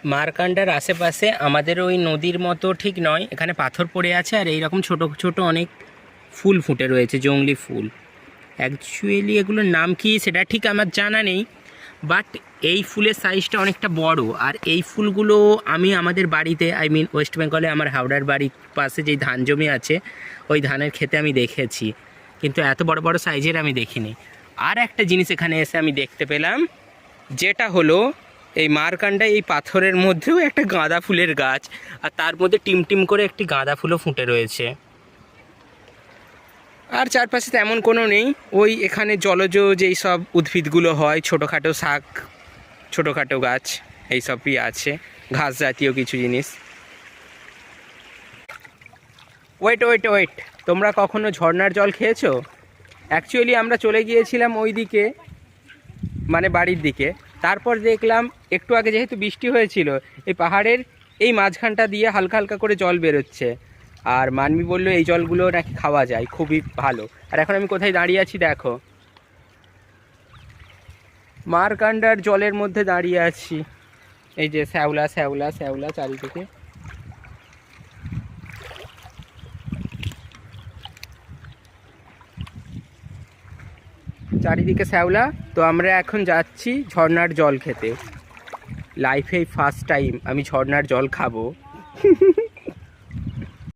মারকান্ডার আশেপাশে আমাদের ওই নদীর মতো ঠিক নয়, এখানে পাথর পড়ে আছে আর এইরকম ছোট ছোট অনেক ফুল ফুটে রয়েছে, জংলি ফুল। অ্যাকচুয়ালি এগুলোর নাম কি সেটা ঠিক আমার জানা নেই, বাট এই ফুলের সাইজটা অনেকটা বড়। আর এই ফুলগুলো আমি আমাদের বাড়িতে, আই মিন ওয়েস্ট বেঙ্গলে আমার হাওড়ার বাড়ির পাশে যেই ধান জমি আছে ওই ধানের ক্ষেতে আমি দেখেছি, কিন্তু এত বড় বড় সাইজের আমি দেখিনি। আর একটা জিনিস এখানে এসে আমি দেখতে পেলাম, যেটা হলো এই মারকান্ডা এই পাথরের মধ্যেও একটা গাঁদা ফুলের গাছ, আর তার মধ্যে টিম টিম করে একটি গাঁদা ফুলও ফুটে রয়েছে। আর চারপাশে তেমন কোনো নেই, ওই এখানে জলজ যেই সব উদ্ভিদগুলো হয়, ছোটোখাটো শাক, ছোটোখাটো গাছ, এইসবই আছে, ঘাস জাতীয় কিছু জিনিস। ওয়েট ওয়েট ওয়েট, তোমরা কখনো ঝর্ণার জল খেয়েছো? অ্যাকচুয়ালি আমরা চলে গিয়েছিলাম ওই দিকে, মানে বাড়ির দিকে। তারপর দেখলাম একটু আগে যেহেতু বৃষ্টি হয়েছিল, এই পাহাড়ের এই মাঝখানটা দিয়ে হালকা হালকা করে জল বেরোচ্ছে, আর মানবী বললো এই জলগুলো নাকি খাওয়া যায়, খুবই ভালো। আর এখন আমি কোথায় দাঁড়িয়ে আছি দেখো, মারকান্ডার জলের মধ্যে দাঁড়িয়ে আছি। এই যে শ্যাওলা শ্যাওলা শ্যাওলা চারিদিকে। চারিদিকে শ্যাওলা। তো আমরা এখন যাচ্ছি ঝর্ণার জল খেতে। লাইফে ফার্স্ট টাইম আমি ঝর্ণার জল খাবো।